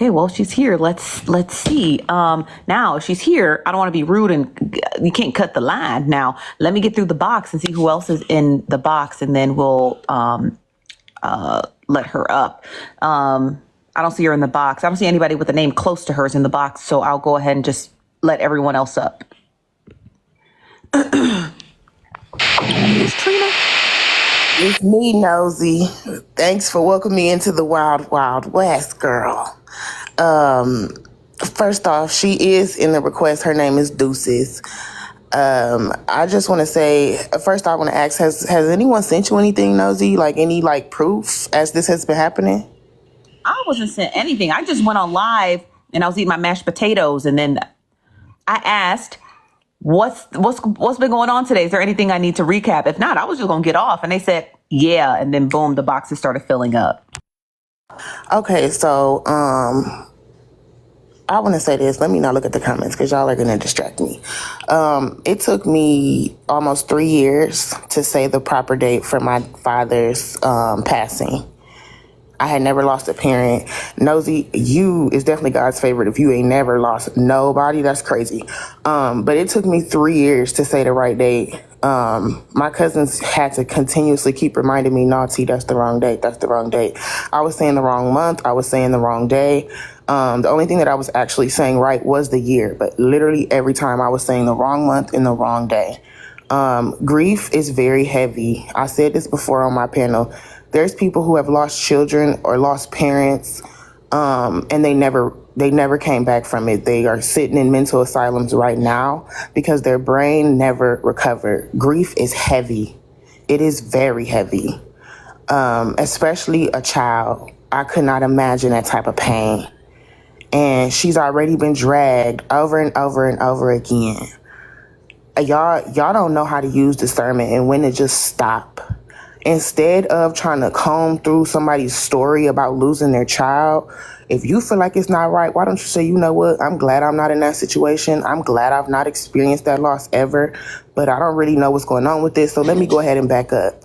Okay, well, she's here. Let's see. Now she's here. I don't want to be rude, and you can't cut the line. Now let me get through the box and see who else is in the box, and then we'll let her up. I don't see her in the box. I don't see anybody with a name close to hers in the box, so I'll go ahead and just let everyone else up. Is Trina? It's me, Nosy. Thanks for welcoming me into the wild, wild west, girl. First off, she is in the request. Her name is Deuces. I just want to say, first I want to ask, has anyone sent you anything, Nosy? Like any proof as this has been happening? I wasn't sent anything. I just went on live and I was eating my mashed potatoes, and then I asked, what's been going on today? Is there anything I need to recap? If not, I was just gonna get off. And they said, yeah, and then boom, the boxes started filling up. Okay, so I want to say this. Let me not look at the comments because y'all are going to distract me. It took me almost 3 years to say the proper date for my father's passing. I had never lost a parent. Nosy, you is definitely God's favorite. If you ain't never lost nobody, that's crazy. But it took me 3 years to say the right date. My cousins had to continuously keep reminding me, no, T, that's the wrong date. That's the wrong date. I was saying the wrong month. I was saying the wrong day. The only thing that I was actually saying right was the year. But literally every time I was saying the wrong month and the wrong day. Grief is very heavy. I said this before on my panel. There's people who have lost children or lost parents, and they never came back from it. They are sitting in mental asylums right now because their brain never recovered. Grief is heavy. It is very heavy, especially a child. I could not imagine that type of pain. And she's already been dragged over and over and over again. Y'all don't know how to use discernment and when to just stop. Instead of trying to comb through somebody's story about losing their child, if you feel like it's not right, why don't you say, you know what, I'm glad I'm not in that situation. I'm glad I've not experienced that loss ever, but I don't really know what's going on with this, so let me go ahead and back up.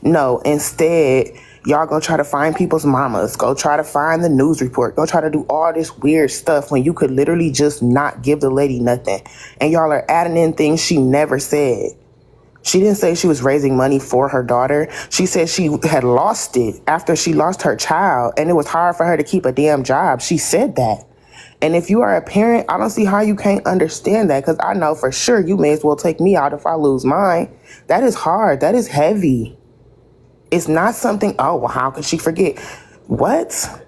No, instead, y'all go try to find people's mamas, go try to find the news report, go try to do all this weird stuff when you could literally just not give the lady nothing. And y'all are adding in things she never said. She didn't say she was raising money for her daughter. She said she had lost it after she lost her child, and it was hard for her to keep a damn job. She said that. And if you are a parent, I don't see how you can't understand that, because I know for sure you may as well take me out if I lose mine. That is hard. That is heavy. It's not something, oh, well, how could she forget? What?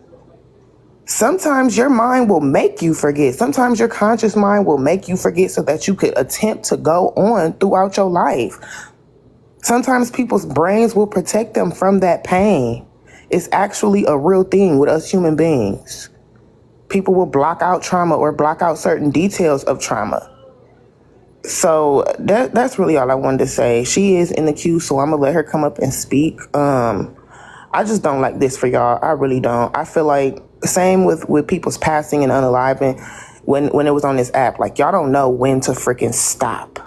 Sometimes your mind will make you forget. Sometimes your conscious mind will make you forget so that you could attempt to go on throughout your life. Sometimes people's brains will protect them from that pain. It's actually a real thing with us human beings. People will block out trauma or block out certain details of trauma. So that's really all I wanted to say. She is in the queue, so I'm going to let her come up and speak. I just don't like this for y'all. I really don't. I feel like same with people's passing and unaliving when it was on this app. Like, y'all don't know when to freaking stop.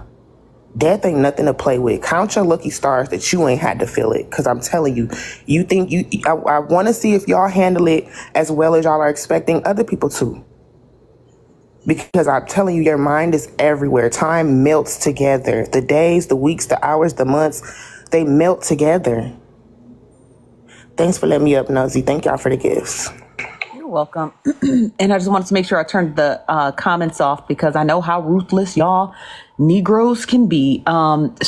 Death ain't nothing to play with. Count your lucky stars that you ain't had to feel it. Because I'm telling you, I want to see if y'all handle it as well as y'all are expecting other people to. Because I'm telling you, your mind is everywhere. Time melts together. The days, the weeks, the hours, the months, they melt together. Thanks for letting me up, Nosy. Thank y'all for the gifts. You're welcome. And I just wanted to make sure I turned the comments off because I know how ruthless y'all Negroes can be. And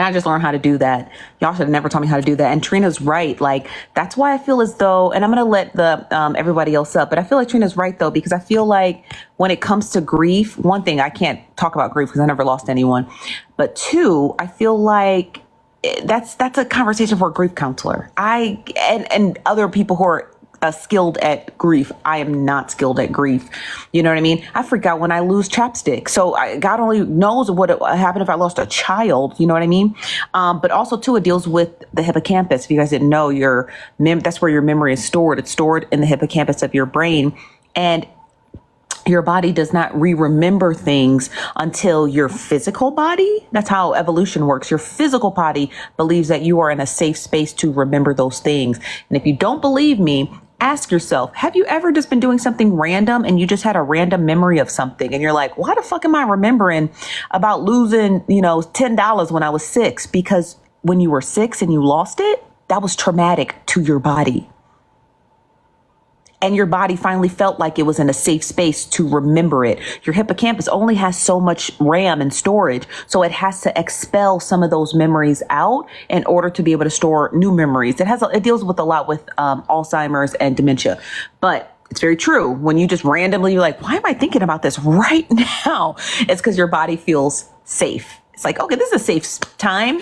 I just learned how to do that. Y'all should have never taught me how to do that. And Trina's right. Like, that's why I feel as though, and I'm going to let the everybody else up, but I feel like Trina's right, though, because I feel like when it comes to grief, one thing, I can't talk about grief because I never lost anyone. But two, I feel like that's a conversation for a grief counselor. And other people who are skilled at grief. I am not skilled at grief. You know what I mean? I freak out when I lose chapstick. So God only knows what happened if I lost a child. You know what I mean? But also too, it deals with the hippocampus. If you guys didn't know, that's where your memory is stored. It's stored in the hippocampus of your brain. And your body does not remember things until your physical body. That's how evolution works. Your physical body believes that you are in a safe space to remember those things. And if you don't believe me, ask yourself, have you ever just been doing something random and you just had a random memory of something and you're like, why the fuck am I remembering about losing, $10 when I was 6? Because when you were 6 and you lost it, that was traumatic to your body. And your body finally felt like it was in a safe space to remember it. Your hippocampus only has so much RAM and storage, so it has to expel some of those memories out in order to be able to store new memories. It deals with a lot with Alzheimer's and dementia, but it's very true. When you just randomly, you're like, why am I thinking about this right now? It's because your body feels safe. It's like, okay, this is a safe time.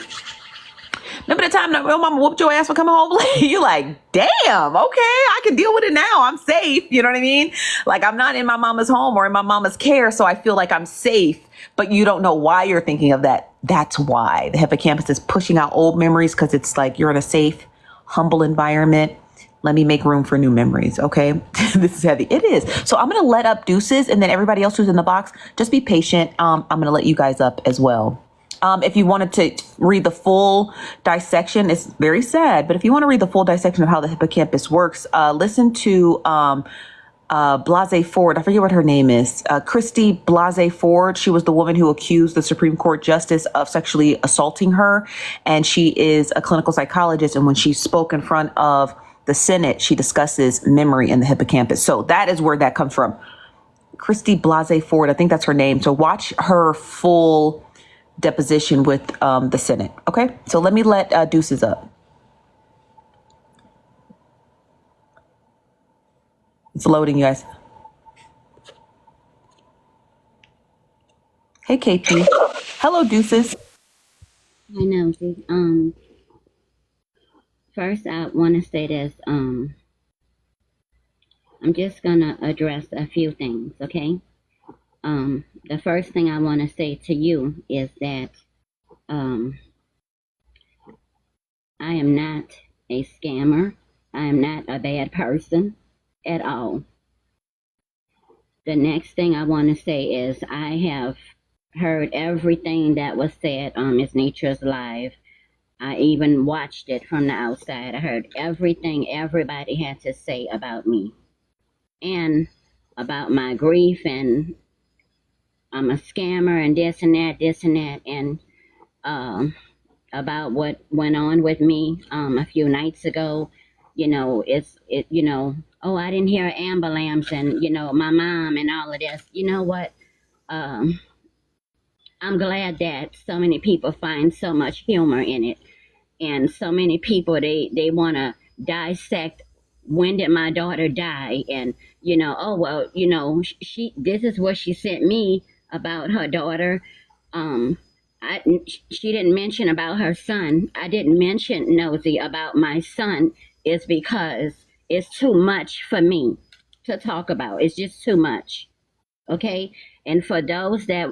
Remember the time that your mama whooped your ass for coming home late? You're like, damn, okay, I can deal with it now. I'm safe. You know what I mean? Like, I'm not in my mama's home or in my mama's care, so I feel like I'm safe. But you don't know why you're thinking of that. That's why the hippocampus is pushing out old memories, because it's like you're in a safe, humble environment. Let me make room for new memories, okay? This is heavy. It is. So I'm going to let up Deuces, and then everybody else who's in the box, just be patient. I'm going to let you guys up as well. If you wanted to read the full dissection, it's very sad, but if you want to read the full dissection of how the hippocampus works, listen to Blasey Ford. I forget what her name is. Christy Blasey Ford. She was the woman who accused the Supreme Court justice of sexually assaulting her, and she is a clinical psychologist. And when she spoke in front of the Senate, she discusses memory in the hippocampus. So that is where that comes from. Christy Blasey Ford, I think that's her name. So watch her full deposition with the Senate. Okay, so let me let Deuces up. It's loading, you guys. Hey, KP. Hello, Deuces. Hi, Nosy. First I want to say this. I'm just gonna address a few things, okay? The first thing I want to say to you is that I am not a scammer. I am not a bad person at all. The next thing I want to say is I have heard everything that was said on Miss Netra's live. I even watched it from the outside. I heard everything everybody had to say about me and about my grief, and I'm a scammer and this and that, and about what went on with me a few nights ago. Oh, I didn't hear an ambulance, and my mom and all of this. You know what? I'm glad that so many people find so much humor in it, and so many people they want to dissect when did my daughter die, and oh well, she this is what she sent me about her daughter. She didn't mention about her son. I didn't mention, Nosy, about my son, is because it's too much for me to talk about. It's just too much. Okay? And for those that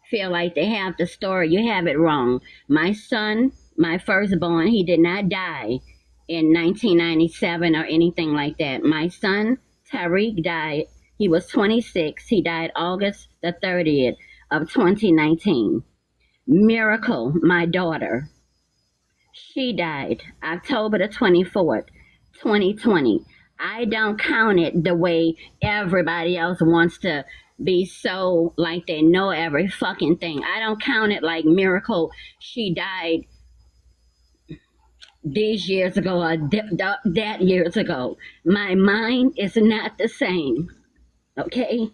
feel like they have the story, you have it wrong. My son, my firstborn, he did not die in 1997 or anything like that. My son, Tariq, died. He was 26. He died August the 30th of 2019. Miracle, my daughter, she died October the 24th, 2020. I don't count it the way everybody else wants to be, so like they know every fucking thing. I don't count it like Miracle, she died these years ago or that years ago. My mind is not the same, okay?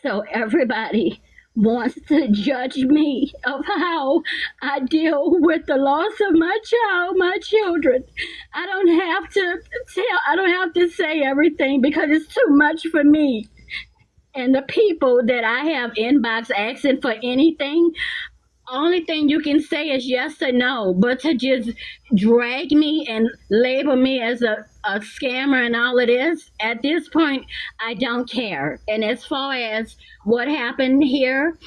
So everybody wants to judge me of how I deal with the loss of my child, my children. I don't have to say everything because it's too much for me. And the people that I have inbox asking for anything, only thing you can say is yes or no, but to just drag me and label me as a scammer and all of this, at this point, I don't care. And as far as what happened here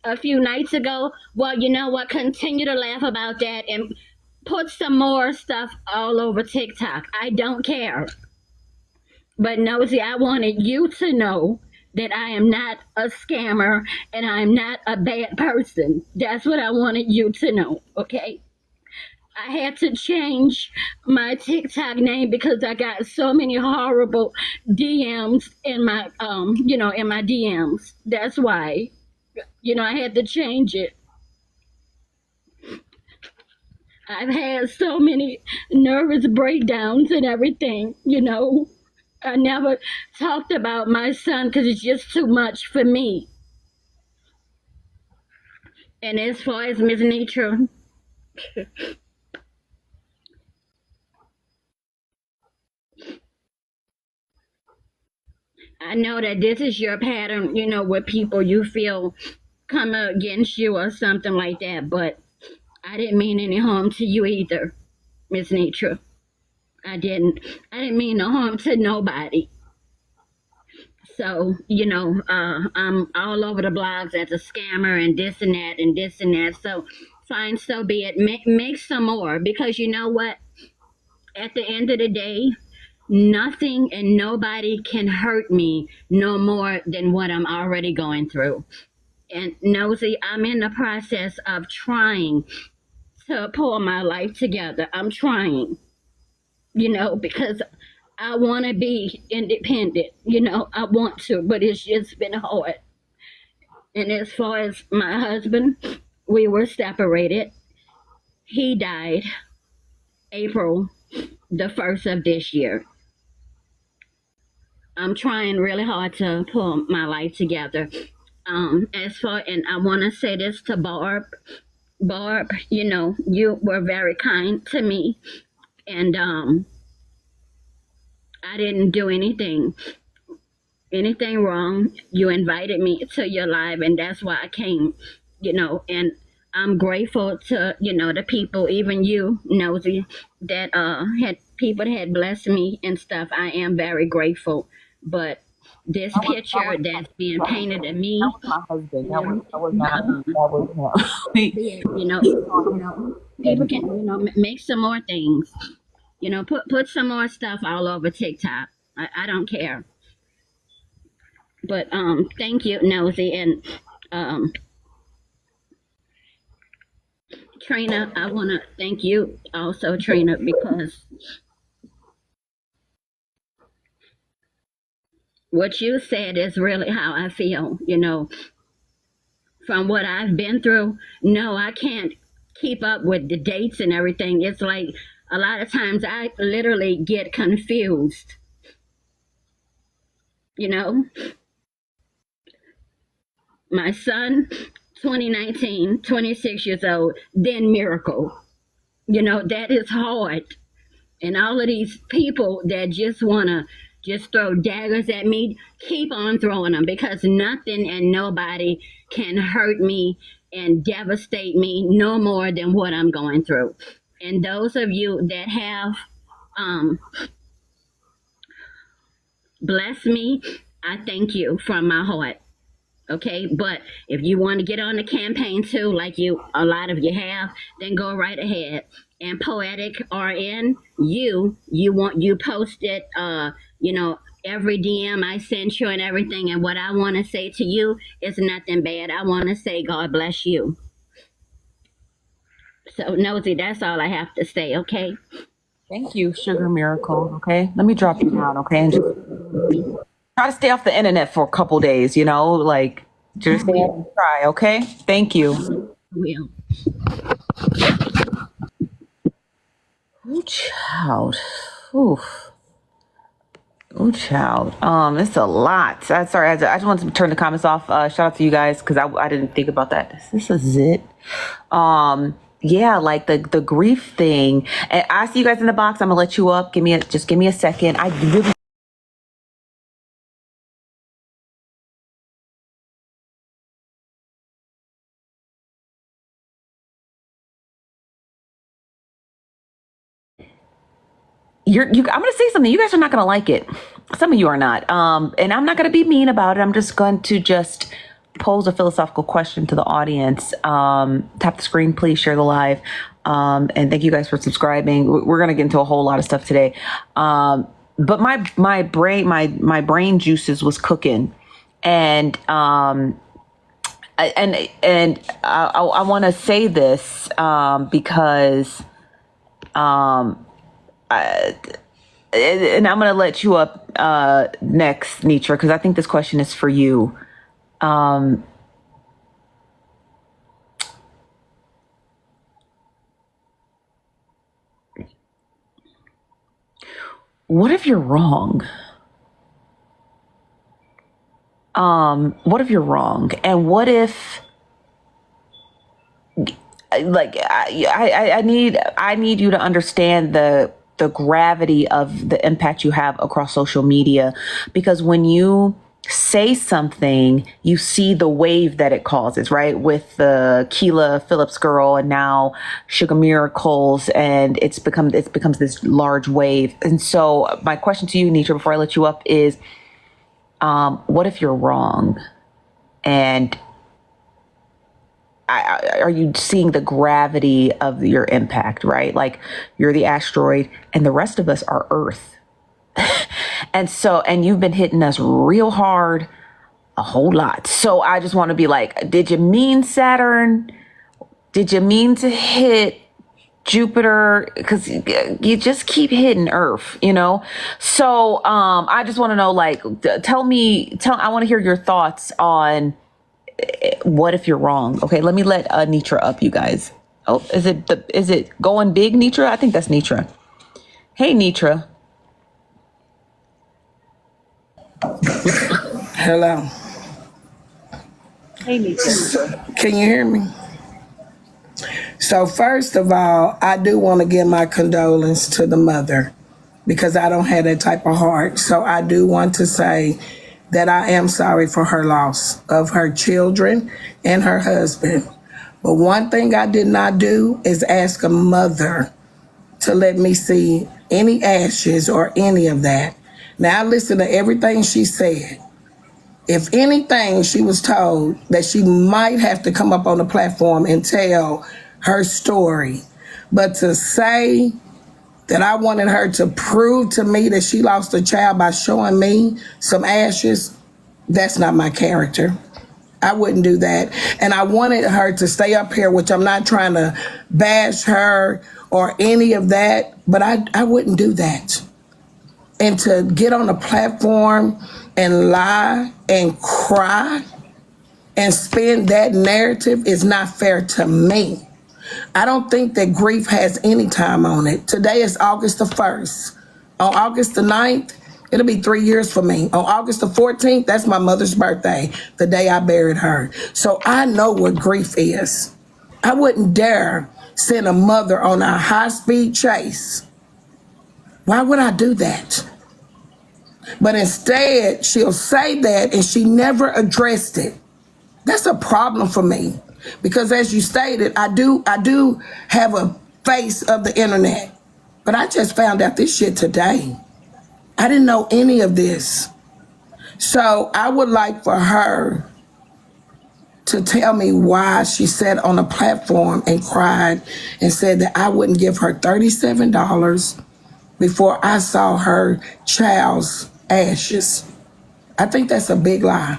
a few nights ago, well, you know what? Continue to laugh about that and put some more stuff all over TikTok. I don't care. But Nosy, I wanted you to know that I am not a scammer and I'm not a bad person. That's what I wanted you to know, okay? I had to change my TikTok name because I got so many horrible DMs in my in my DMs. That's why. I had to change it. I've had so many nervous breakdowns and everything. I never talked about my son because it's just too much for me. And as far as Miss Netra, I know that this is your pattern, with people you feel come against you or something like that, but I didn't mean any harm to you either, Miss Netra. I didn't. I didn't mean no harm to nobody. So, I'm all over the blogs as a scammer and this and that and this and that. So, fine, so be it. Make some more because you know what? At the end of the day, nothing and nobody can hurt me no more than what I'm already going through. And Nosy, I'm in the process of trying to pull my life together. I'm trying, because I want to be independent. I want to, but it's just been hard. And as far as my husband, we were separated. He died April the 1st of this year. I'm trying really hard to pull my life together. And I want to say this to Barb. Barb, you were very kind to me, and I didn't do anything wrong. You invited me to your live, and that's why I came. And I'm grateful to the people, even you, Nosy, that had people that had blessed me and stuff. I am very grateful, but this picture that's being painted of me, That was my husband. That was not. um, That was him. people can make some more things. Put some more stuff all over TikTok. I don't care. But thank you, Nosy, and um, Trina. I want to thank you also, Trina, because what you said is really how I feel. From what I've been through. No, I can't keep up with the dates and everything. It's like a lot of times I literally get confused. You know, my son, 2019, 26 years old, then Miracle. That is hard. And all of these people that just want to just throw daggers at me, keep on throwing them because nothing and nobody can hurt me and devastate me no more than what I'm going through. And those of you that have um, blessed me, I thank you from my heart. Okay, but if you want to get on the campaign too, like a lot of you have, then go right ahead. And Poetic RN, you posted, every DM I sent you and everything. And what I want to say to you is nothing bad. I want to say God bless you. So Nosy, that's all I have to say. Okay. Thank you, Sugar Miracle. Okay, let me drop you down. Okay, and just try to stay off the internet for a couple days. Like just try. Okay, thank you. Will. Oh, child. Oof. Oh, child. It's a lot. Sorry, I just wanted to turn the comments off. Shout out to you guys because I didn't think about that. Is this a zit? Yeah, like the grief thing. And I see you guys in the box. I'm gonna let you up. Give me a second. I really. I'm gonna say something. You guys are not gonna like it. Some of you are not. And I'm not gonna be mean about it. I'm just going to pose a philosophical question to the audience. Tap the screen, please share the live. And thank you guys for subscribing. We're gonna get into a whole lot of stuff today. But my brain juices was cooking, and I want to say this because And I'm going to let you up next, Netra, because I think this question is for you. What if you're wrong? What if you're wrong? And what if, like, I need you to understand the gravity of the impact you have across social media, because when you say something, you see the wave that it causes, right? With the Keela Phillips girl and now Sugar Miracles, and it becomes this large wave. And so my question to you, Netra, before I let you up is, what if you're wrong? And are you seeing the gravity of your impact, right? Like, you're the asteroid and the rest of us are Earth. and you've been hitting us real hard a whole lot. So I just want to be like, did you mean Saturn? Did you mean to hit Jupiter? Because you just keep hitting Earth, you know? So I just want to know, like, I want to hear your thoughts on what if you're wrong. Okay, let me let Netra up, you guys. Oh, is it going big, Netra? I think that's Netra. Hey, Netra. Hello. Hey, Netra. Can you hear me? So first of all, I do want to give my condolence to the mother, because I don't have that type of heart. So I do want to say that I am sorry for her loss of her children and her husband. But one thing I did not do is ask a mother to let me see any ashes or any of that. Now I listened to everything she said. If anything, she was told that she might have to come up on the platform and tell her story. But to say that I wanted her to prove to me that she lost a child by showing me some ashes, that's not my character. I wouldn't do that. And I wanted her to stay up here, which I'm not trying to bash her or any of that, but I wouldn't do that. And to get on a platform and lie and cry and spin that narrative is not fair to me. I don't think that grief has any time on it. Today is August the 1st. On August the 9th, it'll be 3 years for me. On August the 14th, that's my mother's birthday, the day I buried her. So I know what grief is. I wouldn't dare send a mother on a high-speed chase. Why would I do that? But instead, she'll say that and she never addressed it. That's a problem for me. Because as you stated, I do have a face of the internet. But I just found out this shit today. I didn't know any of this. So I would like for her to tell me why she sat on a platform and cried and said that I wouldn't give her $37 before I saw her child's ashes. I think that's a big lie,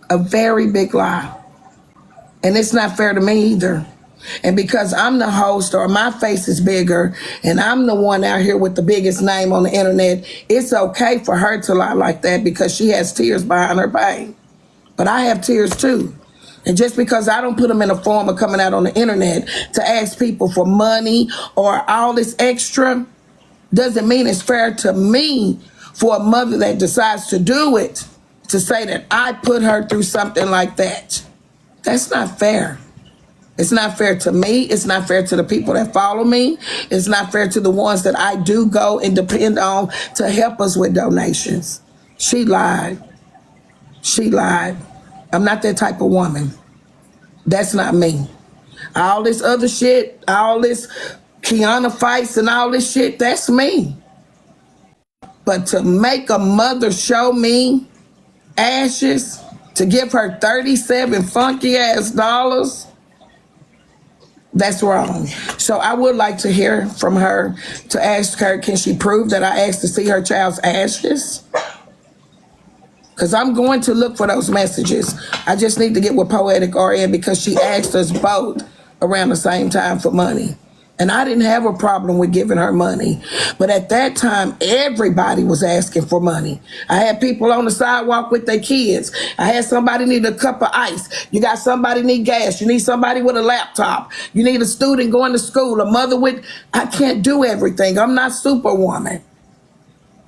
a very big lie. And it's not fair to me either. And because I'm the host or my face is bigger and I'm the one out here with the biggest name on the internet, it's okay for her to lie like that because she has tears behind her pain. But I have tears too. And just because I don't put them in the form of coming out on the internet to ask people for money or all this extra, doesn't mean it's fair to me for a mother that decides to do it to say that I put her through something like that. That's not fair. It's not fair to me. It's not fair to the people that follow me. It's not fair to the ones that I do go and depend on to help us with donations. She lied. She lied. I'm not that type of woman. That's not me. All this other shit, all this Kiana fights and all this shit, that's me. But to make a mother show me ashes, to give her 37 funky ass dollars, that's wrong. So I would like to hear from her, to ask her, can she prove that I asked to see her child's ashes? Because I'm going to look for those messages. I just need to get with Poetic RN because she asked us both around the same time for money. And I didn't have a problem with giving her money. But at that time, everybody was asking for money. I had people on the sidewalk with their kids. I had somebody need a cup of ice. You got somebody need gas. You need somebody with a laptop. You need a student going to school, a mother with, I can't do everything. I'm not Superwoman.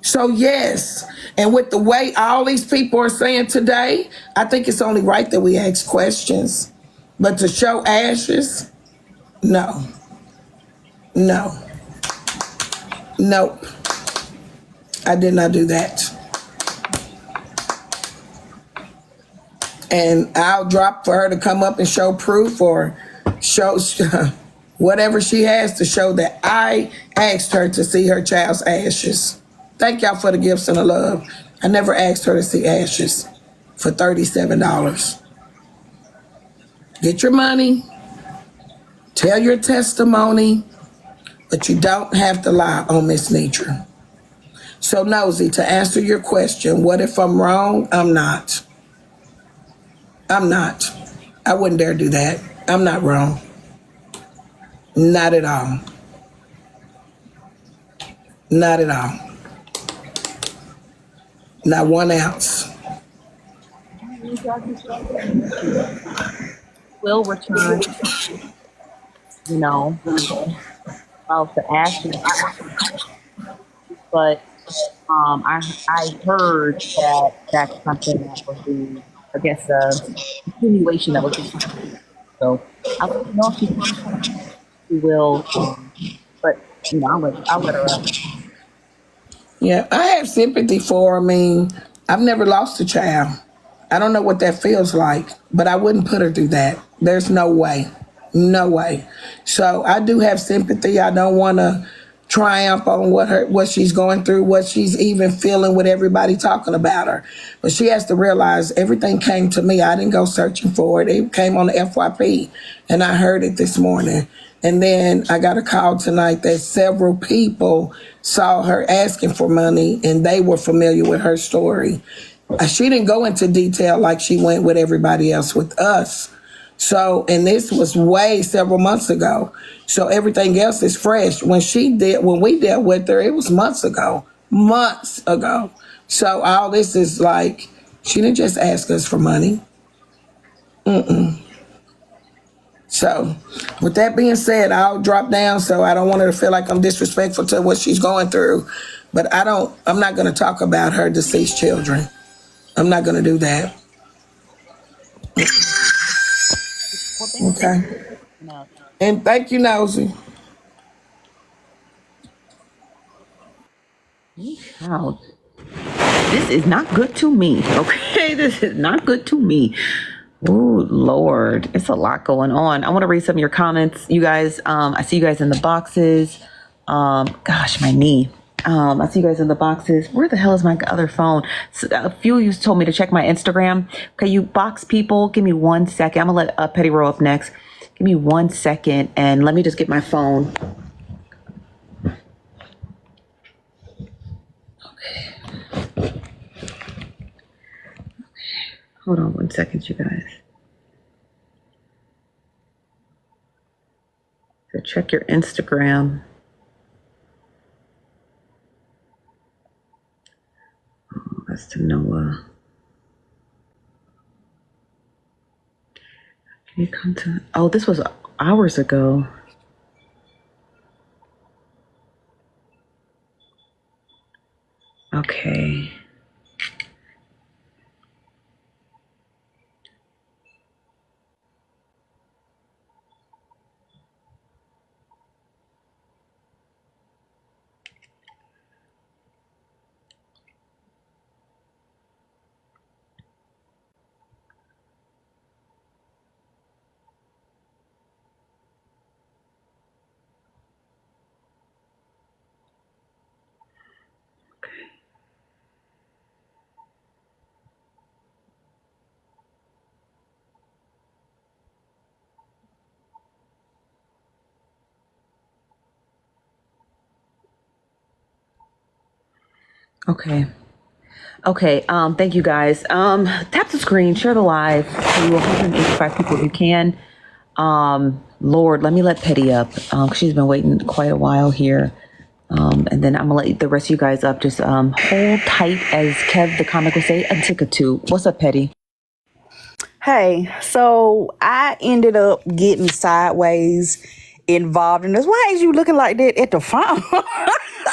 So yes, and with the way all these people are saying today, I think it's only right that we ask questions. But to show ashes, no. No. Nope. I did not do that. And I'll drop for her to come up and show proof or show whatever she has to show that I asked her to see her child's ashes. Thank y'all for the gifts and the love. I never asked her to see ashes for $37. Get your money, tell your testimony, but you don't have to lie on Miss Netra. So Nosy, to answer your question, what if I'm wrong? I'm not. I'm not. I wouldn't dare do that. I'm not wrong. Not at all. Not at all. Not 1 ounce. Will return, you know, of the ashes. But I heard that that's something that would be, I guess, a continuation that would be. So I don't know if she will, but you know, I'll let her up. Yeah, I have sympathy for her. I mean, I've never lost a child. I don't know what that feels like, but I wouldn't put her through that. There's no way. No way. So I do have sympathy. I don't want to triumph on what she's going through, what she's even feeling with everybody talking about her. But she has to realize everything came to me. I didn't go searching for it. It came on the FYP, and I heard it this morning. And then I got a call tonight that several people saw her asking for money, and they were familiar with her story. She didn't go into detail like she went with everybody else with us. So, and this was way several months ago. So everything else is fresh. When we dealt with her, it was months ago. Months ago. So all this is like, she didn't just ask us for money. So with that being said, I'll drop down so I don't want her to feel like I'm disrespectful to what she's going through. But I'm not going to talk about her deceased children. I'm not going to do that. Okay. And thank you, Nosy. Wow, this is not good to me. Okay, this is not good to me. Oh Lord, it's a lot going on. I want to read some of your comments, you guys. I see you guys in the boxes. Gosh, my knee. I see you guys in the boxes. Where the hell is my other phone? So, a few of you told me to check my Instagram. Okay, you box people, give me 1 second. I'm gonna let Petty Row up next. Give me 1 second and let me just get my phone. Okay. Hold on 1 second, you guys. So check your Instagram. Oh, that's to Noah. Can you come to? Oh, this was hours ago. Okay. Okay. Okay. Thank you guys. Tap the screen, share the live to 185 people if you can. Lord, let me let Petty up. 'Cause she's been waiting quite a while here. And then I'm gonna let the rest of you guys up. Just hold tight, as Kev the comic would say, a tick or two. What's up, Petty? Hey, so I ended up getting sideways involved in this. Why is you looking like that at the phone? What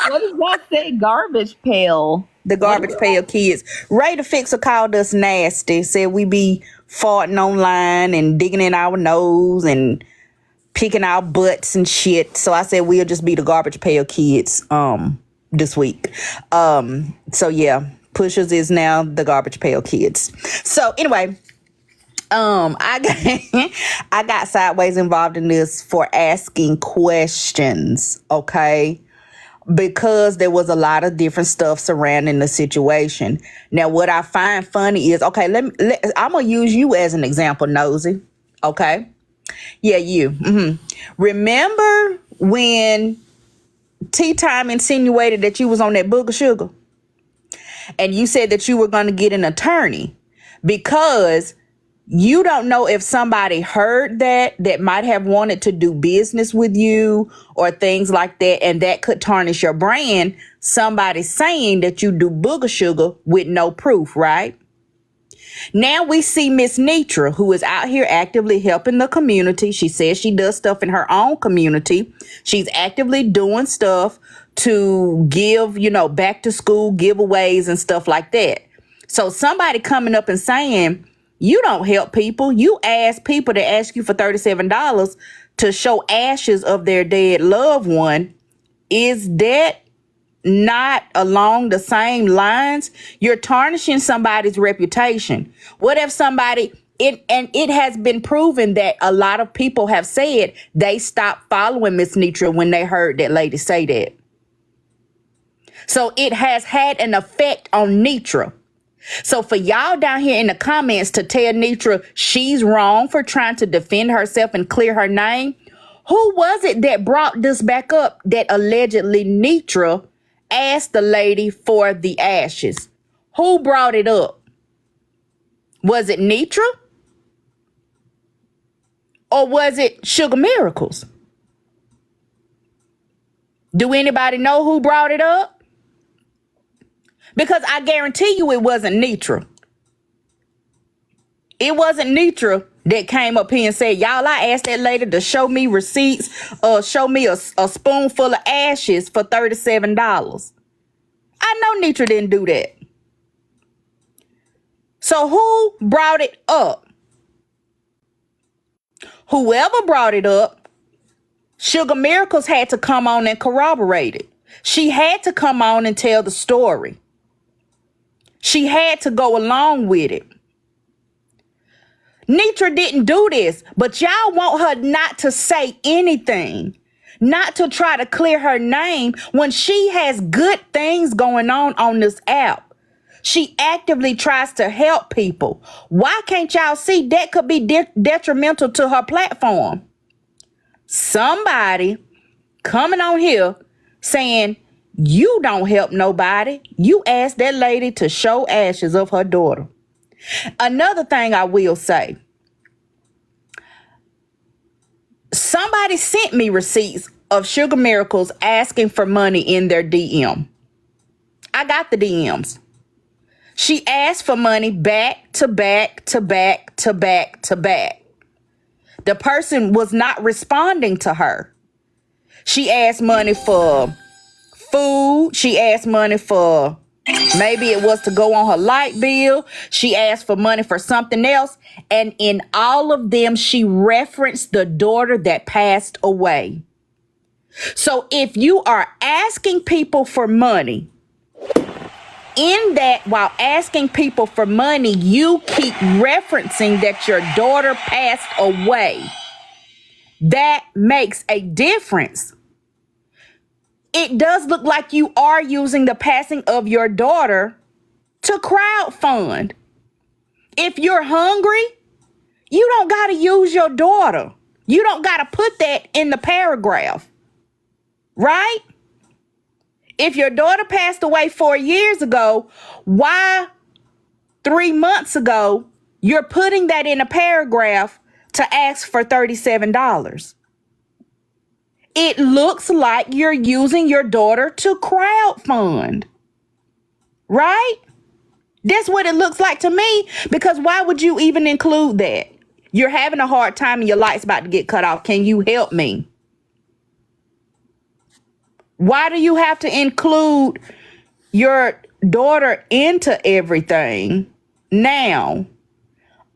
does that say? Garbage pail. The garbage pail kids. Ray the Fixer called us nasty. Said we be farting online and digging in our nose and picking our butts and shit. So I said we'll just be the garbage pail kids this week. So yeah, Pushers is now the garbage pail kids. So anyway, I got sideways involved in this for asking questions, okay? Because there was a lot of different stuff surrounding the situation. Now, what I find funny is, okay, I'm gonna use you as an example, Nosy. Okay, yeah, you. Remember when Tea Time insinuated that you was on that booger sugar, and you said that you were gonna get an attorney because you don't know if somebody heard that might have wanted to do business with you or things like that, and that could tarnish your brand. Somebody saying that you do booger sugar with no proof, right? Now we see Miss Netra, who is out here actively helping the community. She says she does stuff in her own community. She's actively doing stuff to give, back to school giveaways and stuff like that. So somebody coming up and saying, you don't help people. You ask people to ask you for $37 to show ashes of their dead loved one. Is that not along the same lines? You're tarnishing somebody's reputation. What if somebody, it has been proven that a lot of people have said they stopped following Miss Netra when they heard that lady say that. So it has had an effect on Netra. So for y'all down here in the comments to tell Netra she's wrong for trying to defend herself and clear her name, who was it that brought this back up that allegedly Netra asked the lady for the ashes? Who brought it up? Was it Netra? Or was it Sugar Miracles? Do anybody know who brought it up? Because I guarantee you it wasn't Netra. It wasn't Netra that came up here and said, y'all, I asked that lady to show me receipts, show me a spoonful of ashes for $37. I know Netra didn't do that. So who brought it up? Whoever brought it up, Sugar Miracles had to come on and corroborate it. She had to come on and tell the story. She had to go along with it. Netra didn't do this, but y'all want her not to say anything, not to try to clear her name when she has good things going on this app. She actively tries to help people. Why can't y'all see that could be detrimental to her platform? Somebody coming on here saying, you don't help nobody. You asked that lady to show ashes of her daughter. Another thing I will say, somebody sent me receipts of Sugar Miracles asking for money in their DM. I got the DMs. She asked for money back to back to back to back to back. The person was not responding to her. She asked money for food. She asked money for, maybe it was to go on her light bill. She asked for money for something else. And in all of them, she referenced the daughter that passed away. So if you are asking people for money, in that, while asking people for money, you keep referencing that your daughter passed away. That makes a difference. It does look like you are using the passing of your daughter to crowdfund. If you're hungry, you don't got to use your daughter. You don't got to put that in the paragraph, right? If your daughter passed away 4 years ago, why 3 months ago you're putting that in a paragraph to ask for $37? It looks like you're using your daughter to crowdfund, right? That's what it looks like to me, because why would you even include that? You're having a hard time and your light's about to get cut off. Can you help me? Why do you have to include your daughter into everything now?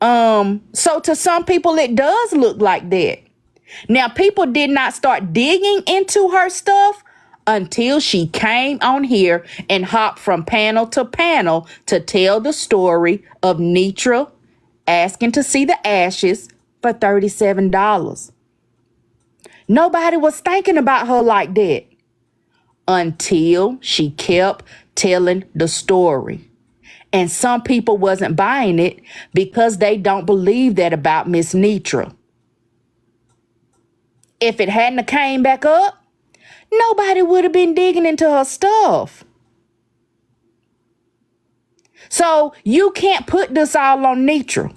So to some people, it does look like that. Now, people did not start digging into her stuff until she came on here and hopped from panel to panel to tell the story of Netra asking to see the ashes for $37. Nobody was thinking about her like that until she kept telling the story. And some people wasn't buying it because they don't believe that about Miss Netra. If it hadn't came back up, nobody would have been digging into her stuff. So you can't put this all on Netra.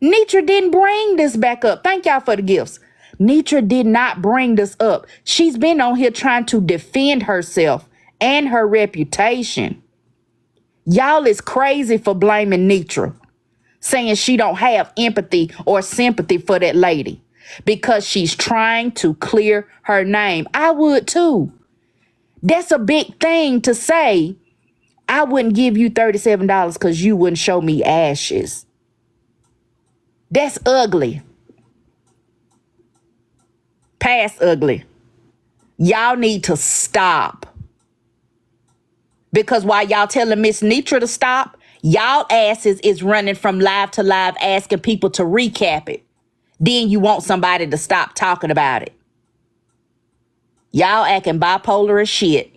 Netra didn't bring this back up. Thank y'all for the gifts. Netra did not bring this up. She's been on here trying to defend herself and her reputation. Y'all is crazy for blaming Netra, saying she don't have empathy or sympathy for that lady because she's trying to clear her name. I would too. That's a big thing to say. I wouldn't give you $37 because you wouldn't show me ashes. That's ugly. Past ugly. Y'all need to stop. Because while y'all telling Miss Netra to stop, y'all asses is running from live to live asking people to recap it. Then you want somebody to stop talking about it. Y'all acting bipolar as shit.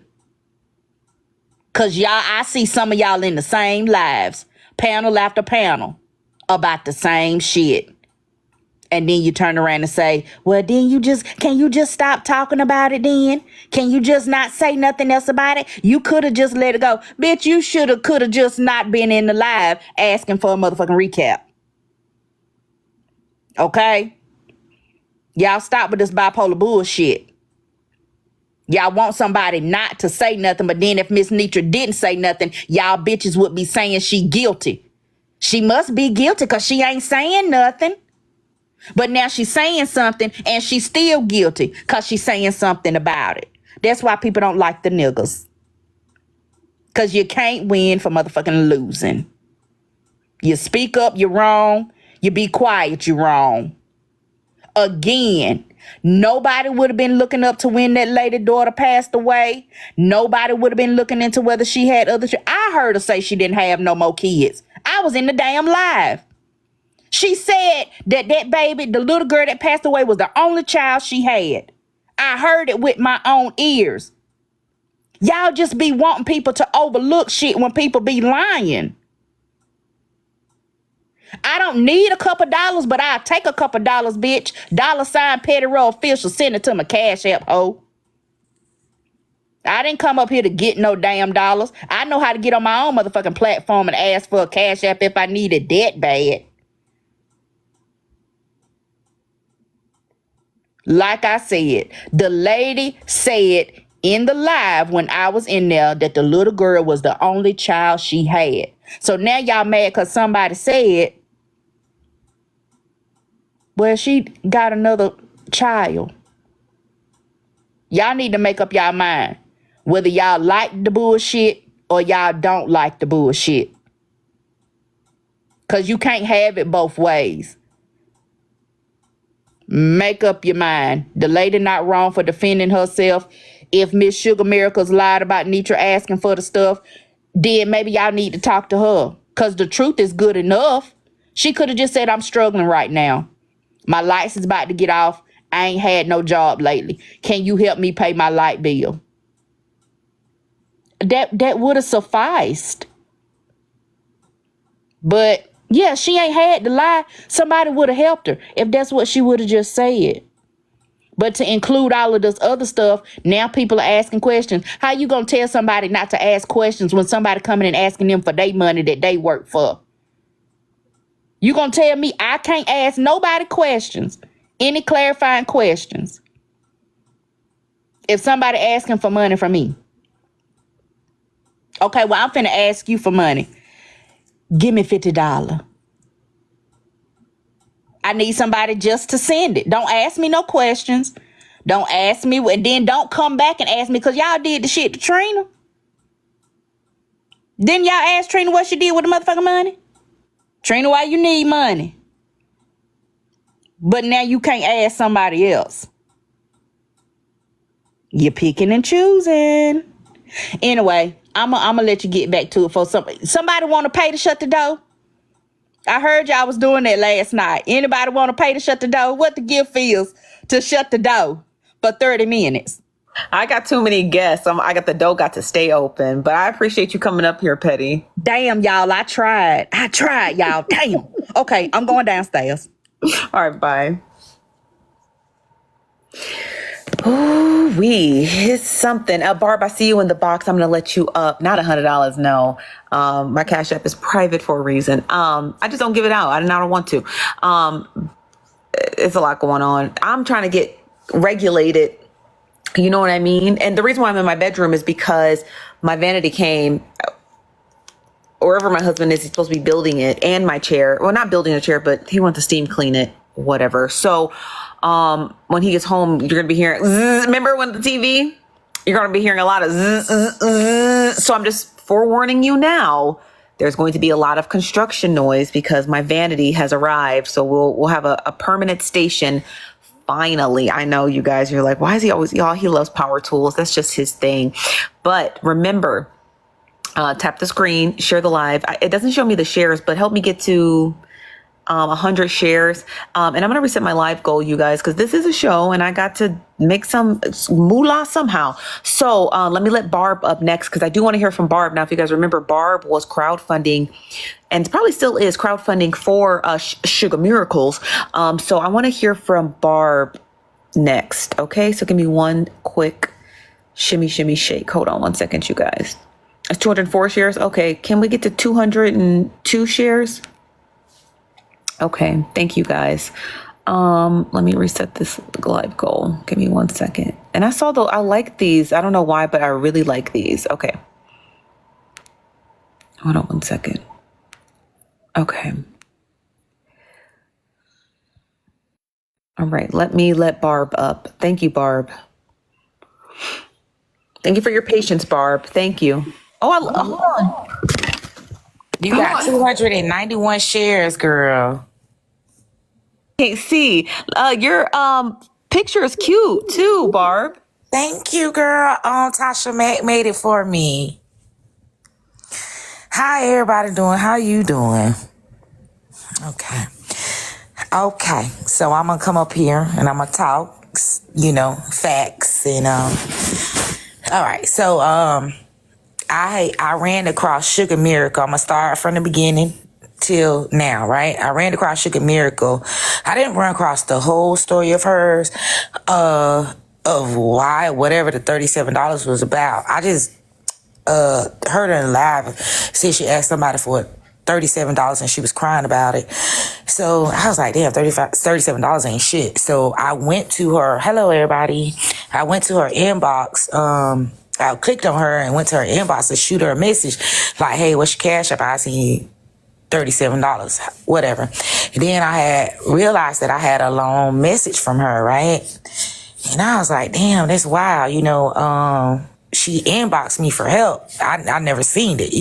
Cause I see some of y'all in the same lives, panel after panel, about the same shit. And then you turn around and say, well, then can you just stop talking about it then? Can you just not say nothing else about it? You could have just let it go. Bitch, you could have just not been in the live asking for a motherfucking recap. Okay? Y'all stop with this bipolar bullshit. Y'all want somebody not to say nothing, but then if Miss Netra didn't say nothing, y'all bitches would be saying she guilty. She must be guilty because she ain't saying nothing. But now she's saying something and she's still guilty because she's saying something about it. That's why people don't like the niggas. Because you can't win for motherfucking losing. You speak up, you're wrong. You be quiet, you're wrong. Again, nobody would have been looking up to when that lady daughter passed away. Nobody would have been looking into whether she had other children. I heard her say she didn't have no more kids. I was in the damn live. She said that baby, the little girl that passed away, was the only child she had. I heard it with my own ears. Y'all just be wanting people to overlook shit when people be lying. I don't need a couple dollars, but I'll take a couple dollars, bitch. $ Petty Row Official. Send it to my Cash App, ho. I didn't come up here to get no damn dollars. I know how to get on my own motherfucking platform and ask for a Cash App if I need it that bad. Like I said, the lady said in the live when I was in there that the little girl was the only child she had. So now y'all mad because somebody said, well, she got another child. Y'all need to make up y'all mind whether y'all like the bullshit or y'all don't like the bullshit. Because you can't have it both ways. Make up your mind. The lady not wrong for defending herself. If Miss Sugar Miracles lied about Netra asking for the stuff, then maybe y'all need to talk to her. Because the truth is good enough. She could have just said, I'm struggling right now. My lights is about to get off. I ain't had no job lately. Can you help me pay my light bill? That would have sufficed. But yeah, she ain't had to lie. Somebody would have helped her if that's what she would have just said. But to include all of this other stuff, now people are asking questions. How you gonna tell somebody not to ask questions when somebody coming and asking them for their money that they work for? You gonna tell me I can't ask nobody questions, any clarifying questions, if somebody asking for money from me? Okay, well, I'm finna ask you for money. Give me $50. I need somebody just to send it. Don't ask me no questions. Don't ask me, and then don't come back and ask me, because y'all did the shit to Trina. Didn't y'all ask Trina what she did with the motherfucking money? Trina, why you need money? But now you can't ask somebody else. You're picking and choosing. Anyway, I'm gonna let you get back to it for somebody want to pay to shut the door? I heard y'all was doing that last night. Anybody want to pay to shut the door? What the gift is to shut the door for 30 minutes? I got too many guests. I got the door got to stay open, but I appreciate you coming up here, Petty. Damn, y'all, I tried, y'all. Damn. Okay, I'm going downstairs. All right, bye. Ooh, it's something. Barb, I see you in the box. I'm going to let you up. Not $100, no. My Cash App is private for a reason. I just don't give it out. I don't want to. It's a lot going on. I'm trying to get regulated. You know what I mean? And the reason why I'm in my bedroom is because my vanity came, wherever my husband is, he's supposed to be building it, and my chair. Well, not building a chair, but he wants to steam clean it, whatever. So when he gets home, you're going to be hearing, zzz. Remember when the TV? You're going to be hearing a lot of zzz, zzz, zzz. So I'm just forewarning you now. There's going to be a lot of construction noise because my vanity has arrived. So we'll have a permanent station. Finally, I know you guys, you're like, why is he always, y'all, he loves power tools. That's just his thing. But remember, tap the screen, share the live. It doesn't show me the shares, but help me get to 100 shares. And I'm going to reset my live goal, you guys, because this is a show and I got to make some moolah somehow. So let me let Barb up next, because I do want to hear from Barb. Now, if you guys remember, Barb was crowdfunding, and probably still is crowdfunding for Sugar Miracles. So I want to hear from Barb next. Okay, so give me one quick shimmy, shimmy, shake. Hold on one second, you guys. It's 204 shares. Okay, can we get to 202 shares? Okay, thank you guys. Let me reset this live goal. Give me 1 second. And I saw I like these. I don't know why, but I really like these. Okay. Hold on 1 second. Okay. All right, let Barb up. Thank you, Barb. Thank you for your patience, Barb. Thank you. Hold on. You got 291 shares, girl. Can't see. Your picture is cute too, Barb. Thank you, girl. Tasha made it for me. How everybody doing? How you doing? Okay. So I'm gonna come up here and I'm gonna talk, facts and all right. So I ran across Sugar Miracle. I'm gonna start from the beginning till now, right? I ran across Sugar Miracle. I didn't run across the whole story of hers, of why whatever the $37 was about. I just heard her in live. See, she asked somebody for $37 and she was crying about it. So I was like, damn, $37 ain't shit. So I went to her. Hello, everybody. I went to her inbox. I clicked on her and went to her inbox to shoot her a message like, hey, what's your cash up? I see $37, whatever. And then I had realized that I had a long message from her, right? And I was like, damn, that's wild. She inboxed me for help. I never seen it,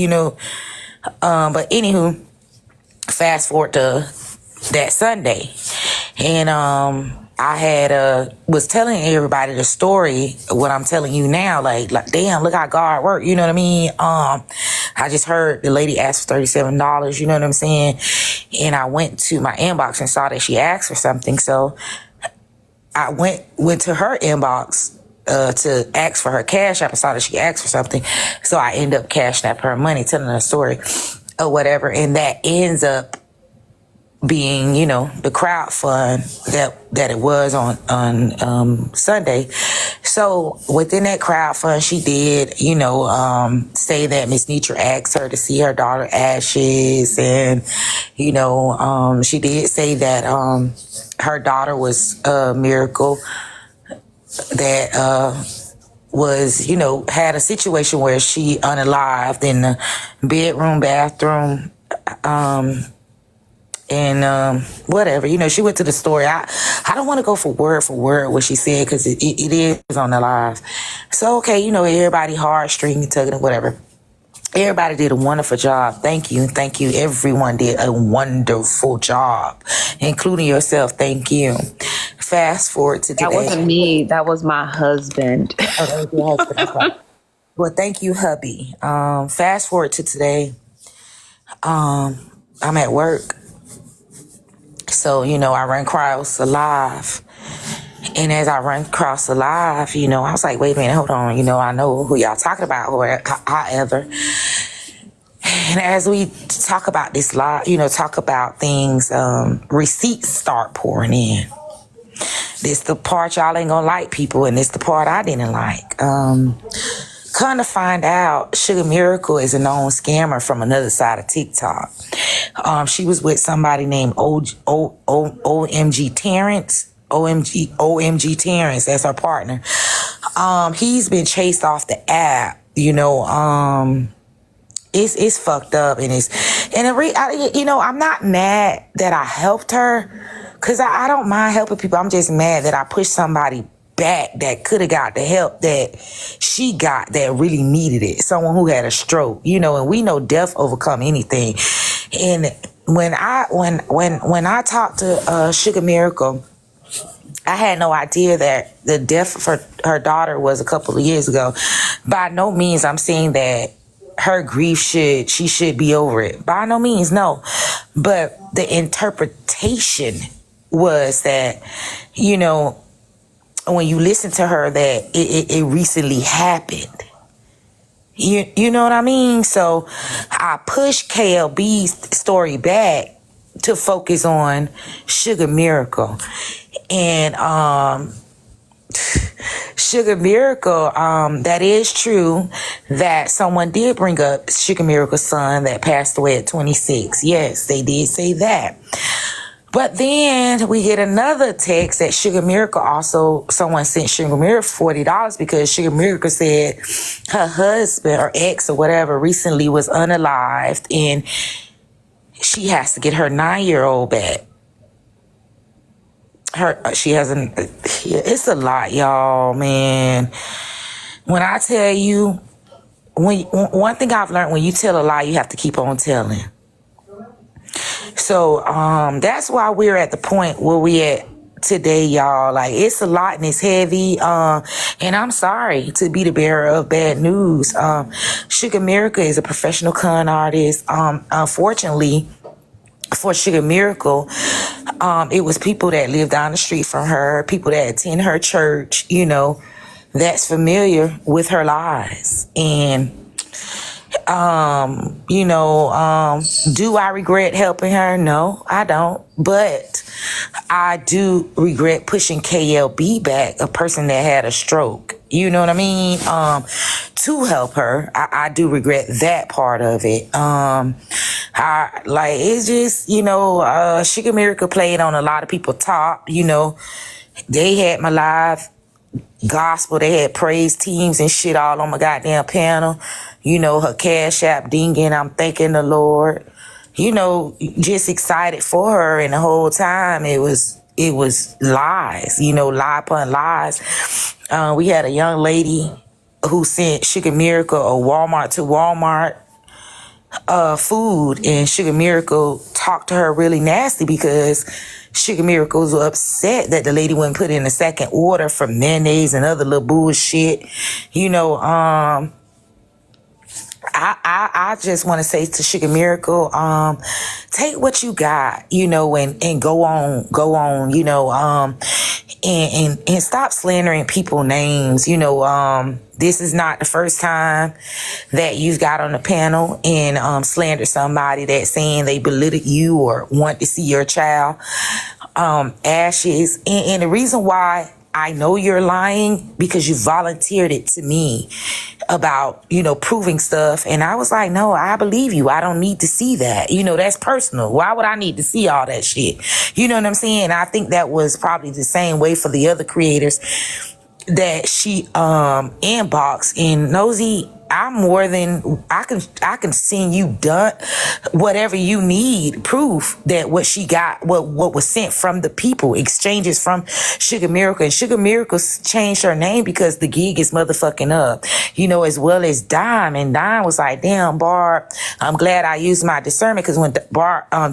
But anywho, fast forward to that Sunday. And I had was telling everybody the story, what I'm telling you now, like damn, look how God worked, you know what I mean? I just heard the lady asked for $37, you know what I'm saying? And I went to my inbox and saw that she asked for something. So I went to her inbox to ask for her cash app and saw that she asked for something. So I end up cashing up her money, telling her story or whatever. And that ends up being, the crowd fund that it was on Sunday. So within that crowdfund, she did, say that Miss Netra asked her to see her daughter ashes, and she did say that her daughter was a miracle that was, had a situation where she unalived in the bedroom, bathroom, and whatever. She went to the story. I don't want to go for word what she said, because it is on the live. So, okay, everybody heartstring tugging and whatever. Everybody did a wonderful job. Thank you. Everyone did a wonderful job, including yourself. Thank you. Fast forward to today. That wasn't me. That was my husband. Oh, that was your husband. Okay. Well, thank you, hubby. Fast forward to today. I'm at work. So, I run across a live. And as I run across the live, I was like, wait a minute, hold on. I know who y'all talking about, or however. And as we talk about this live, talk about things, receipts start pouring in. This the part y'all ain't gonna like, people, and this the part I didn't like. Come to find out, Sugar Miracle is a known scammer from another side of TikTok. She was with somebody named OMG Terrence. OMG Terrence, that's her partner. He's been chased off the app. It's fucked up, and I'm not mad that I helped her, because I don't mind helping people. I'm just mad that I pushed somebody back that could have got the help that she got that really needed it. Someone who had a stroke, and we know death overcome anything. And when I talked to Sugar Miracle, I had no idea that the death for her daughter was a couple of years ago. By no means I'm saying that her grief she should be over it. By no means, no. But the interpretation was that, when you listen to her, that it recently happened. You know what I mean? So I pushed KLB's story back to focus on Sugar Miracle. And Sugar Miracle, that is true that someone did bring up Sugar Miracle's son that passed away at 26. Yes, they did say that. But then we get another text that someone sent Sugar Miracle $40 because Sugar Miracle said her husband or ex or whatever recently was unalived, and she has to get her 9-year-old back. It's a lot, y'all, man. When I tell you, one thing I've learned, when you tell a lie, you have to keep on telling. So that's why we're at the point where we at today, y'all. Like, it's a lot and it's heavy. And I'm sorry to be the bearer of bad news. Sugar Miracle is a professional con artist. Unfortunately for Sugar Miracle, it was people that live down the street from her, people that attend her church, that's familiar with her lies. And do I regret helping her? No, I don't. But I do regret pushing KLB back, a person that had a stroke. You know what I mean? To help her. I do regret that part of it. It's just, Sugar Miracle played on a lot of people's top. They had my live gospel, they had praise teams and shit all on my goddamn panel. Her Cash App dinging, I'm thanking the Lord. Just excited for her, and the whole time it was lies, lie upon lies. We had a young lady who sent Sugar Miracle a Walmart to Walmart food, and Sugar Miracle talked to her really nasty because Sugar Miracle was upset that the lady wouldn't put in a second order for mayonnaise and other little bullshit. I just want to say to Sugar Miracle, take what you got, and go on, and stop slandering people's names. This is not the first time that you've got on the panel and slandered somebody that's saying they belittled you or want to see your child ashes. And the reason why I know you're lying because you volunteered it to me about, proving stuff. And I was like, no, I believe you. I don't need to see that. That's personal. Why would I need to see all that shit? You know what I'm saying? I think that was probably the same way for the other creators that she inboxed. And Nosy, I'm more than I can send you done whatever you need proof that what she got, what was sent from the people, exchanges from Sugar Miracle. And Sugar Miracle changed her name because the gig is motherfucking up, as well as Dime. And Dime was like, damn, Barb, I'm glad I used my discernment, because when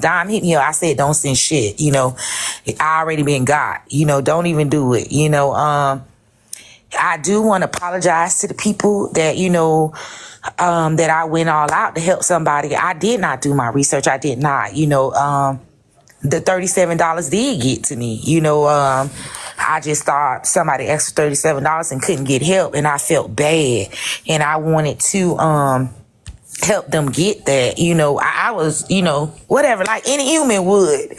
Dime hit me up, I said, don't send shit, I already been got, don't even do it, I do want to apologize to the people that, that I went all out to help somebody. I did not do my research. I did not, the $37 did get to me. I just thought somebody asked for $37 and couldn't get help, and I felt bad. And I wanted to help them get that. I was, whatever, like any human would.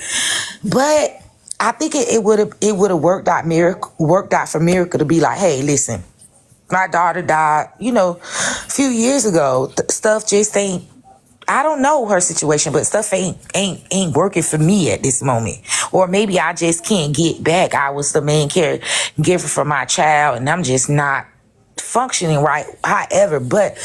But I think it would have worked out for Miracle to be like, hey, listen, my daughter died, a few years ago. Stuff just ain't. I don't know her situation, but stuff ain't working for me at this moment. Or maybe I just can't get back. I was the main caregiver for my child, and I'm just not functioning right. However, but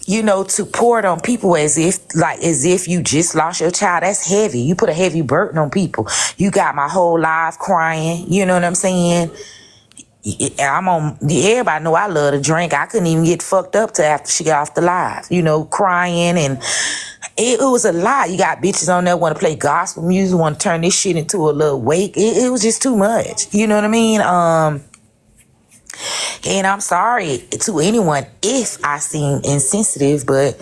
to pour it on people as if you just lost your child, that's heavy. You put a heavy burden on people. You got my whole life crying. You know what I'm saying? Everybody know I love to drink. I couldn't even get fucked up till after she got off the live, crying. And it was a lot. You got bitches on there want to play gospel music, want to turn this shit into a little wake. It was just too much. You know what I mean? And I'm sorry to anyone if I seem insensitive, but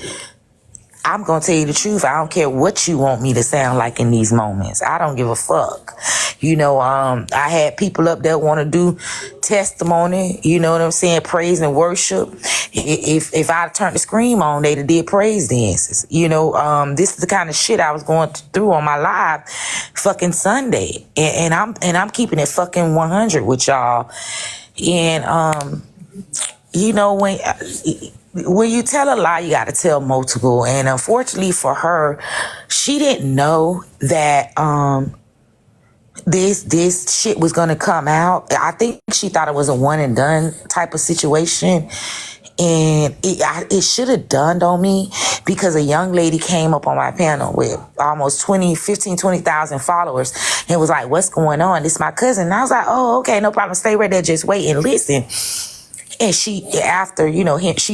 I'm going to tell you the truth. I don't care what you want me to sound like in these moments. I don't give a fuck. I had people up there want to do testimony, you know what I'm saying, praise and worship. If I turned the scream on, they'd have did praise dances. This is the kind of shit I was going through on my live fucking Sunday. And I'm keeping it fucking 100 with y'all. And, when you tell a lie, you got to tell multiple. And unfortunately for her, she didn't know that this shit was going to come out. I think she thought it was a one and done type of situation. And it should have dawned on me, because a young lady came up on my panel with almost 20,000 followers and was like, what's going on? This is my cousin. And I was like, oh, okay, no problem. Stay right there. Just wait and listen. And she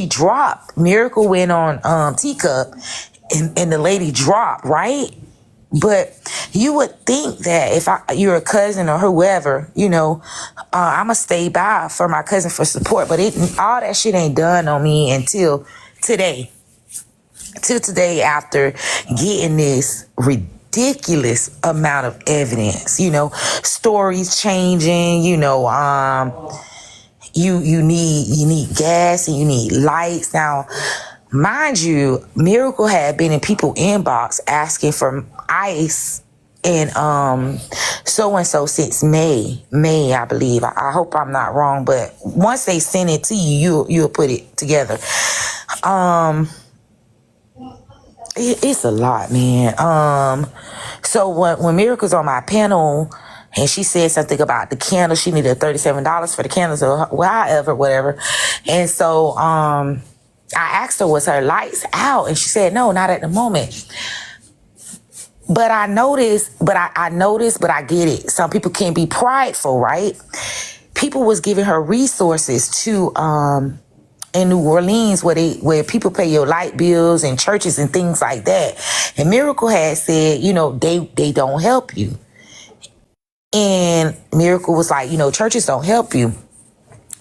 dropped. Miracle went on Teacup, and the lady dropped, right? But you would think that if you're a cousin or whoever, I'm going to stay by for my cousin for support. But all that shit ain't done on me until today. Till today, after getting this ridiculous amount of evidence, stories changing, you need gas and you need lights. Now, mind you, Miracle had been in people's inbox asking for ice and so-and-so since May, I believe. I hope I'm not wrong, but once they send it to you, you'll put it together. It's a lot, man. So when Miracle's on my panel and she said something about the candles, she needed $37 for the candles or however, whatever. And so I asked her, was her lights out? And she said, no, not at the moment. But I noticed, but I get it. Some people can be prideful, right? People was giving her resources to in New Orleans where people pay your light bills and churches and things like that. And Miracle had said, they don't help you. And Miracle was like, churches don't help you.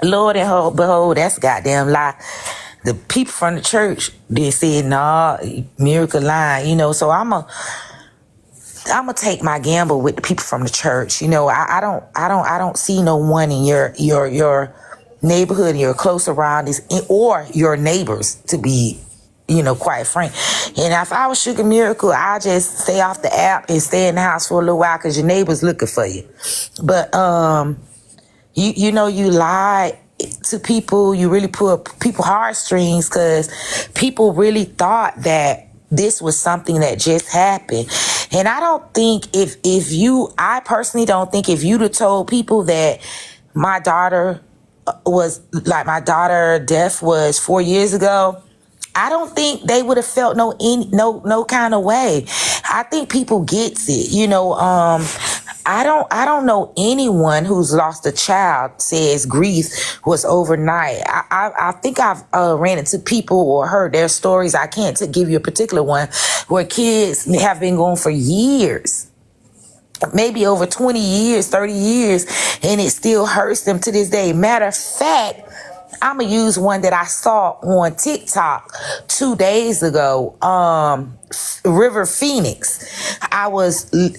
Lord and behold, that's a goddamn lie. The people from the church, they said, nah, Miracle lying, so I'm gonna take my gamble with the people from the church. I don't see no one in your neighborhood, your close surroundings, or your neighbors, to be, quite frank. And if I was Sugar Miracle, I'd just stay off the app and stay in the house for a little while, because your neighbor's looking for you. But You lie to people. You really pull people heartstrings because people really thought that this was something that just happened. And I don't think I personally don't think if you'd have told people that my daughter my daughter death was 4 years ago, I don't think they would have felt no kind of way. I think people gets it. I don't know anyone who's lost a child says grief was overnight. I think I've ran into people or heard their stories. I can't give you a particular one where kids have been gone for years, maybe over 20 years, 30 years, and it still hurts them to this day. Matter of fact, I'm going to use one that I saw on TikTok 2 days ago. River Phoenix.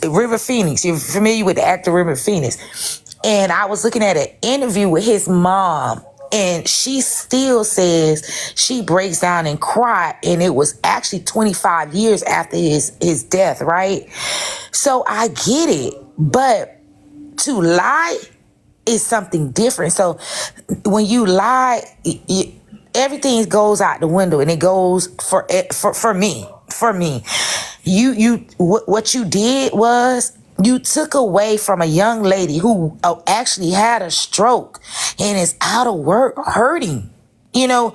River Phoenix. You're familiar with the actor River Phoenix. And I was looking at an interview with his mom. And she still says she breaks down and cry. And it was actually 25 years after his death, right? So I get it. But to lie is something different. So when you lie, everything goes out the window, and it goes for me. What you did was you took away from a young lady who actually had a stroke and is out of work, hurting. To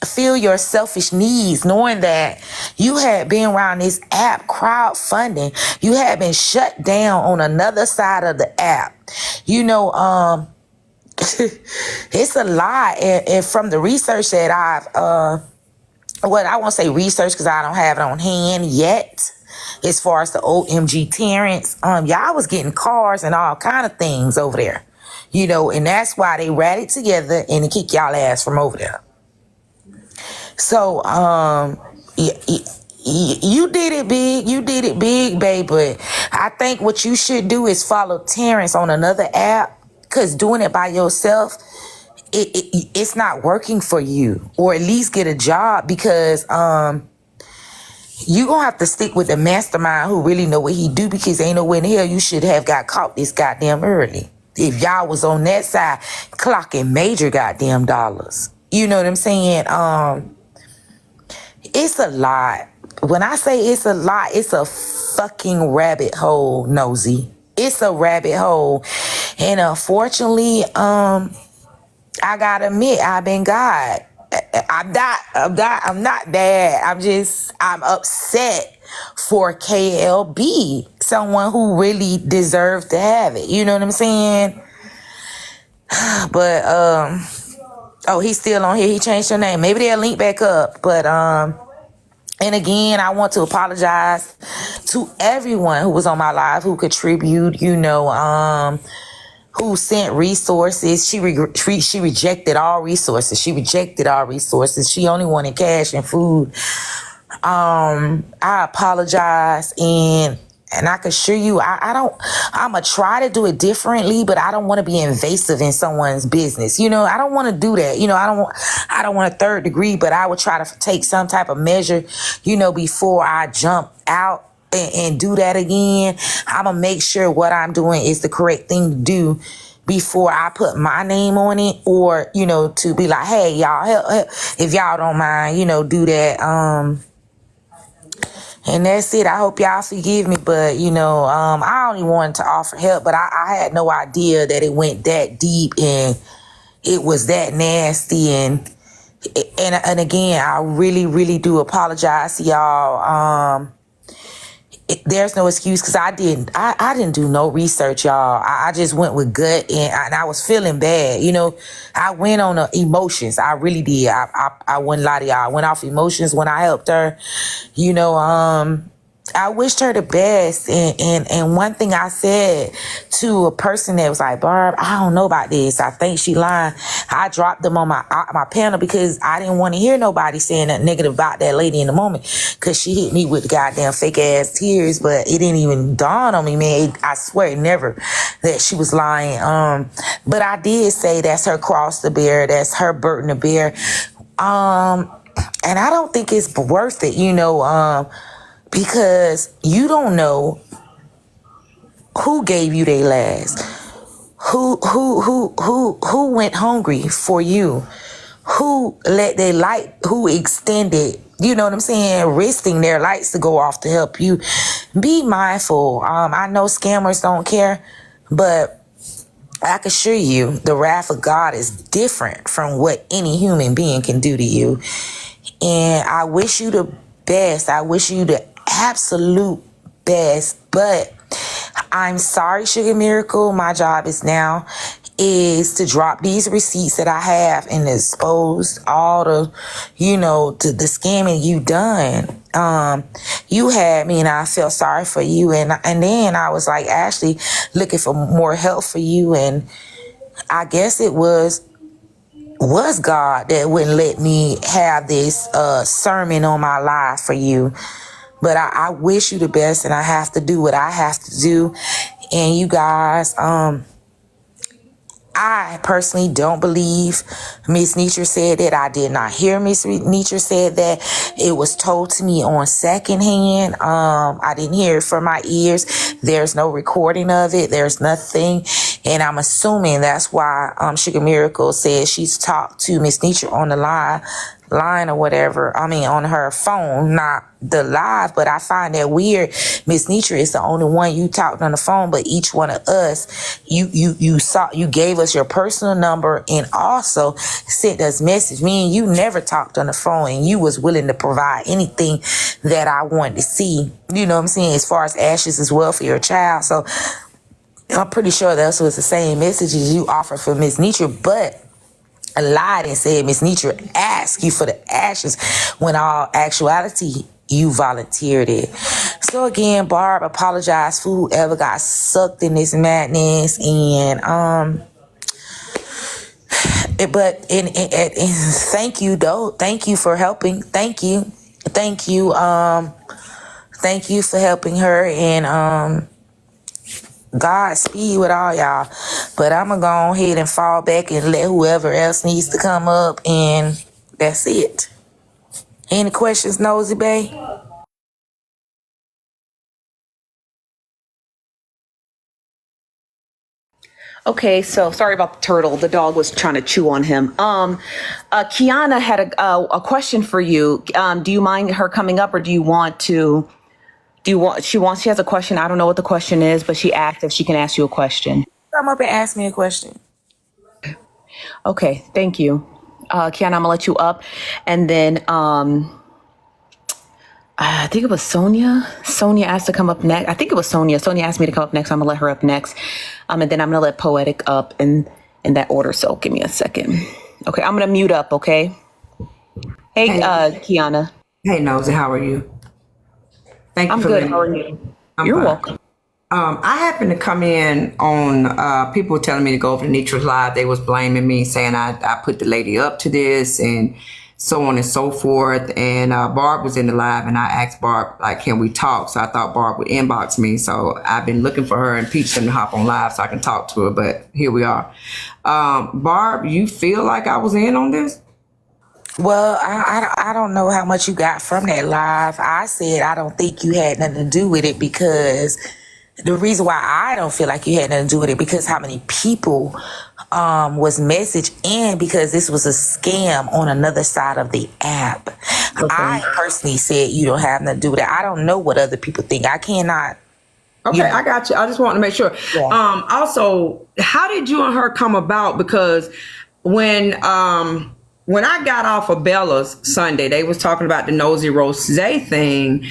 feel your selfish needs, knowing that you had been around this app crowdfunding, you had been shut down on another side of the app. It's a lot. And from the research that I've, I won't say research because I don't have it on hand yet. As far as the OMG Terrence, y'all was getting cars and all kind of things over there, and that's why they rallied together and to kick y'all ass from over there. So, you did it big, babe. But I think what you should do is follow Terrence on another app, because doing it by yourself, it's not working for you. Or at least get a job, because you gonna have to stick with the mastermind who really know what he do, because ain't no way in hell you should have got caught this goddamn early. If y'all was on that side clocking major goddamn dollars. You know what I'm saying? It's a lot. When I say it's a lot, it's a fucking rabbit hole, Nosy. It's a rabbit hole. And unfortunately, I gotta admit, I've been God. I'm not bad. I'm upset for KLB, someone who really deserved to have it. You know what I'm saying? But, oh, he's still on here. He changed her name. Maybe they'll link back up. But, and again, I want to apologize to everyone who was on my live, who contributed, who sent resources. She rejected all resources. She only wanted cash and food. I apologize, and I can assure you, I'ma try to do it differently, but I don't want to be invasive in someone's business. I don't want to do that. I don't want a third degree, but I would try to take some type of measure, before I jump out and do that again. I'm gonna make sure what I'm doing is the correct thing to do before I put my name on it, or, to be like, hey, y'all, help, if y'all don't mind, do that. And that's it. I hope y'all forgive me, but I only wanted to offer help, but I had no idea that it went that deep and it was that nasty. And again, I really, really do apologize to y'all. There's no excuse, because I didn't do no research, y'all. I just went with gut, and I was feeling bad. I went on emotions. I really did. I wouldn't lie to y'all. I went off emotions when I helped her. I wished her the best. And one thing I said to a person that was like, Barb, I don't know about this, I think she lying, I dropped them on my panel because I didn't want to hear nobody saying that negative about that lady in the moment, because she hit me with the goddamn fake ass tears. But it didn't even dawn on me, man. I swear never that she was lying. But I did say that's her cross to bear, that's her burden to bear. And I don't think it's worth it, because you don't know Who gave you their last? Who went hungry for you? Who let their light, who extended, you know what I'm saying, risking their lights to go off to help you? Be mindful. I know scammers don't care, but I can assure you the wrath of God is different from what any human being can do to you. And I wish you the best. I wish you the absolute best. But I'm sorry, Sugar Miracle. My job is to drop these receipts that I have and expose all the, to the scamming you done. You had me and I felt sorry for you. And then I was like actually looking for more help for you. And I guess it was God that wouldn't let me have this sermon on my life for you. But I wish you the best, and I have to do what I have to do. And you guys, I personally don't believe Miss Netra said that. I did not hear Miss Netra said that. It was told to me on secondhand. I didn't hear it from my ears. There's no recording of it. There's nothing. And I'm assuming that's why Sugar Miracle says she's talked to Miss Netra on the line or whatever. I mean, on her phone, not the live. But I find that weird. Miss Netra is the only one you talked on the phone, but each one of us, you gave us your personal number and also sent us message. Me and you never talked on the phone, and you was willing to provide anything that I wanted to see. You know what I'm saying? As far as ashes as well for your child. So I'm pretty sure that was the same messages you offered for Miss Netra, but lied and said Miss Netra asked you for the ashes when all actuality you volunteered it. So again, Barb, apologize for whoever got sucked in this madness, and thank you though. Thank you for helping. Thank you for helping her, and Godspeed with all y'all. But I'm gonna go ahead and fall back and let whoever else needs to come up, and that's it. Any questions, Nosy Bay? Okay, so sorry about the turtle. The dog was trying to chew on him. Kiana had a question for you. Do you mind her coming up, or do you want to? She has a question. I don't know what the question is, but she asked if she can ask you a question. Come up and ask me a question. Okay, thank you. Kiana, I'm gonna let you up. And then I think it was Sonia. Sonia asked to come up next. I think it was Sonia. Sonia asked me to come up next. I'm gonna let her up next. And then I'm gonna let Poetic up in that order. So give me a second. Okay, I'm gonna mute up, okay? Hey, Kiana. Hey, Nosy, how are you? Thank you I'm for good. letting How me. are you? I'm You're fine. welcome. I happened to come in on people telling me to go over to Netra's live. They was blaming me, saying I put the lady up to this and so on and so forth. And Barb was in the live, and I asked Barb, like, can we talk? So I thought Barb would inbox me. So I've been looking for her and Peach to hop on live so I can talk to her. But here we are. Barb, you feel like I was in on this? Well, I don't know how much you got from that live. I said I don't think you had nothing to do with it, because the reason why I don't feel like you had nothing to do with it, because how many people was messaged in, because this was a scam on another side of the app. Okay. I personally said you don't have nothing to do with it. I don't know what other people think. I cannot. Okay, I got you. I just want to make sure. Yeah. Also, how did you and her come about? Because when I got off of Bella's Sunday, they was talking about the Nosy Rosé thing.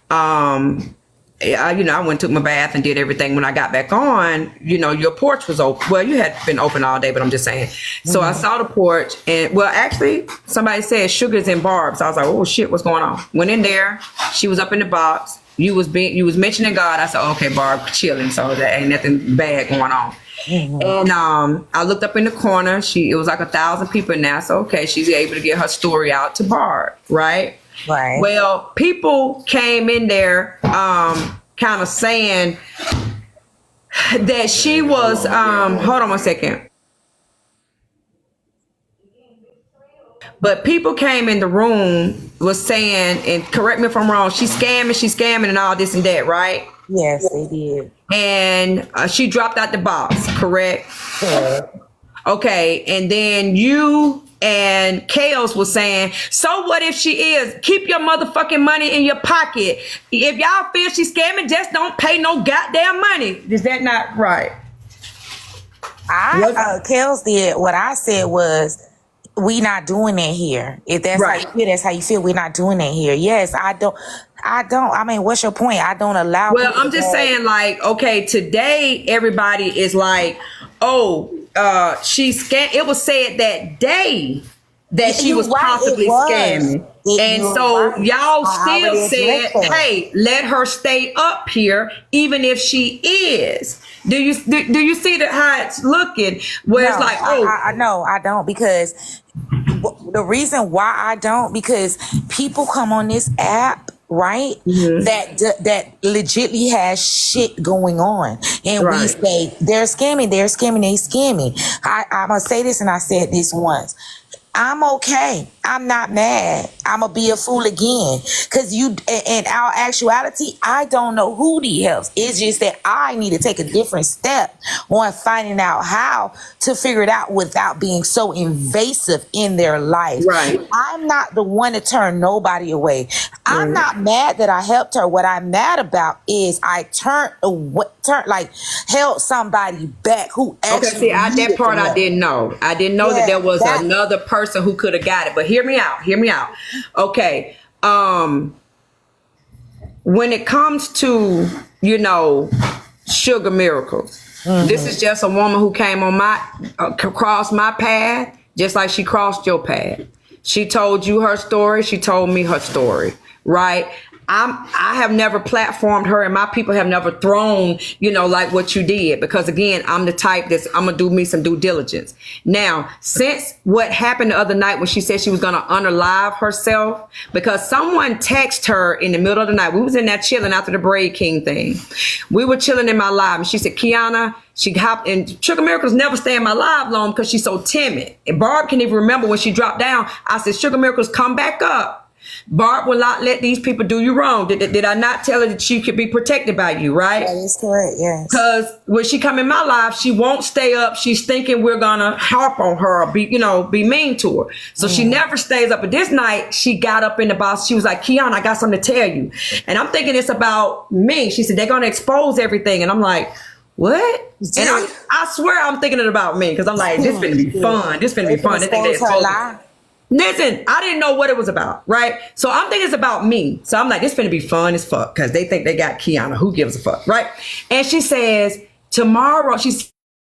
I went and took my bath and did everything. When I got back on, your porch was open. Well, you had been open all day, but I'm just saying. So I saw the porch, and actually, somebody said Sugar's in Barb's. I was like, oh shit, what's going on? Went in there. She was up in the box. You was mentioning God. I said, okay, Barb, chilling. So there ain't nothing bad going on. And I looked up in the corner. It was like 1,000 people in there. So okay, she's able to get her story out to Barb, right? Right. Well, people came in there kind of saying that she was hold on one second. But people came in the room was saying, and correct me if I'm wrong, she's scamming and all this and that, right? Yes, they did. And she dropped out the box, correct? Yeah. Okay, and then you and Chaos was saying, so what if she is? Keep your motherfucking money in your pocket. If y'all feel she's scamming, just don't pay no goddamn money. Is that not right? Kels did. What I said was, we not doing that here. If that's Right. how you feel, that's how you feel. We're not doing that here. Yes, I don't. I mean, what's your point? I don't allow. Well, people I'm just to- saying, like, okay, today everybody is like, oh, she's scam. It was said that day that she You're was right, possibly it was. scamming. And You're so right. y'all I still already said, addressed that. hey, let her stay up here, even if she is. Do you see that how it's looking? Where it's like, oh, no, I don't, because the reason why I don't, because people come on this app, right? Mm-hmm. That legitly has shit going on, and we Right. say they're scamming. I'm gonna say this, and I said this once. I'm okay. I'm not mad. I'm gonna be a fool again. Cause in our actuality, I don't know who the hell. It's just that I need to take a different step on finding out how to figure it out without being so invasive in their life. Right. I'm not the one to turn nobody away. I'm not mad that I helped her. What I'm mad about is I held somebody back who actually. okay, see, that part I help. didn't know. I didn't know that Yeah, there was that- another person who could have got it. But hear me out. Okay. When it comes to, Sugar Miracles, this is just a woman who came on crossed my path, just like she crossed your path. She told you her story. She told me her story, right? I have never platformed her, and my people have never thrown, like what you did, because again, I'm the type I'm gonna do me some due diligence. Now, since what happened the other night when she said she was gonna unalive herself, because someone texted her in the middle of the night, we was in there chilling after the Braid King thing. We were chilling in my live, and she said, Kiana, she hopped, and Sugar Miracles never stay in my live long because she's so timid. And Barb can even remember when she dropped down. I said, Sugar Miracles, come back up. Barb will not let these people do you wrong. Did I not tell her that she could be protected by you, right? That is correct, yes. Because when she come in my life, she won't stay up. She's thinking we're gonna harp on her or be mean to her. So she never stays up. But this night, she got up in the box. She was like, Kiana, I got something to tell you. And I'm thinking it's about me. She said, they're gonna expose everything. And I'm like, what? And I swear I'm thinking it about me, because I'm like, this finna be fun. This finna be fun. They think they expose her. Listen, I didn't know what it was about, right? So I'm thinking it's about me. So I'm like, this finna be fun as fuck, because they think they got Kiana. Who gives a fuck, right? And she says, tomorrow,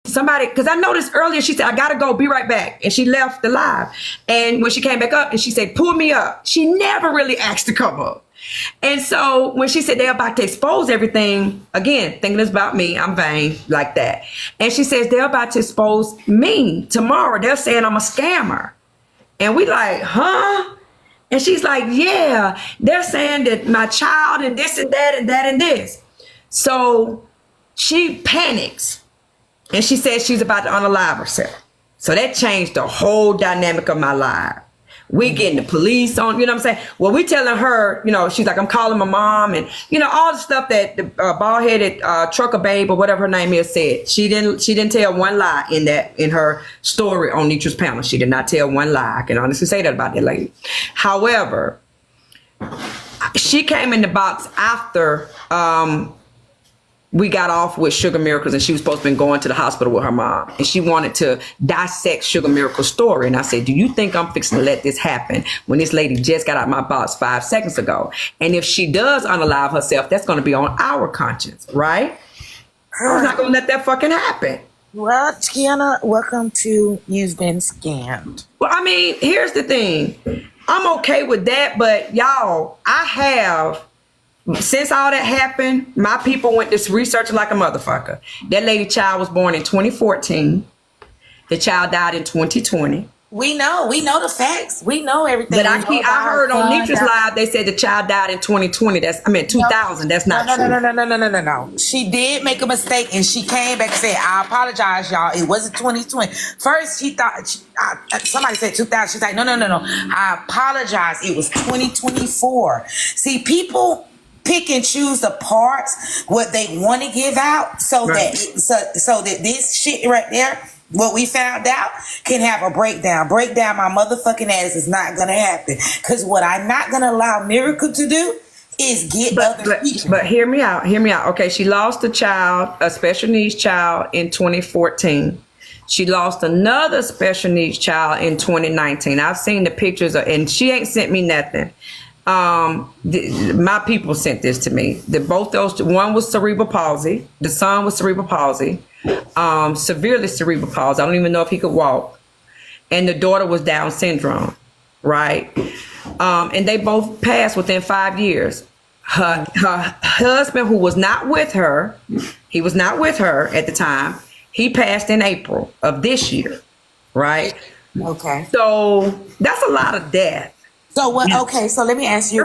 somebody, because I noticed earlier, she said, I gotta go, be right back. And she left the live. And when she came back up, and she said, pull me up. She never really asked to come up. And so when she said they're about to expose everything, again, thinking it's about me, I'm vain like that. And she says, they're about to expose me tomorrow. They're saying I'm a scammer. And we like, huh? And she's like, yeah, they're saying that my child and this and that and that and this. So she panics, and she says she's about to unalive herself. So that changed the whole dynamic of my life. We getting the police on, you know what I'm saying? Well, we telling her, she's like, I'm calling my mom, and, all the stuff that the bald-headed trucker babe or whatever her name is said. She didn't tell one lie in her story on Netra's panel. She did not tell one lie. I can honestly say that about that lady. However, she came in the box after we got off with Sugar Miracles, and she was supposed to be going to the hospital with her mom, and she wanted to dissect Sugar Miracle's story. And I said, do you think I'm fixing to let this happen when this lady just got out of my box 5 seconds ago? And if she does unalive herself, that's going to be on our conscience, right? I was not going to let that fucking happen. Well, Kiana, welcome to You've Been Scammed. Well, I mean, here's the thing. I'm okay with that, but y'all, since all that happened, my people went to research like a motherfucker. That lady child was born in 2014. The child died in 2020. We know the facts. We know everything. But We know about I her heard on son Netra's dying. live, they said the child died in 2020. 2000. That's not true. No. She did make a mistake, and she came back and said, "I apologize, y'all. It wasn't 2020." First, she thought somebody said 2000. She's like, "No. I apologize. It was 2024." See, people pick and choose the parts what they want to give out, so Right. that this shit right there, what we found out, can have a breakdown. Breakdown my motherfucking ass is not gonna happen. Cause what I'm not gonna allow Miracle to do is get other people. But hear me out. Okay, she lost a special needs child in 2014. She lost another special needs child in 2019. I've seen the pictures and she ain't sent me nothing. My people sent this to me. Both those, one was cerebral palsy. The son was cerebral palsy, severely cerebral palsy. I don't even know if he could walk. And the daughter was Down syndrome, right? And they both passed within 5 years. Her husband, who was not with her, he was not with her at the time. He passed in April of this year, right? Okay. So that's a lot of death. So what? Okay. So let me ask you a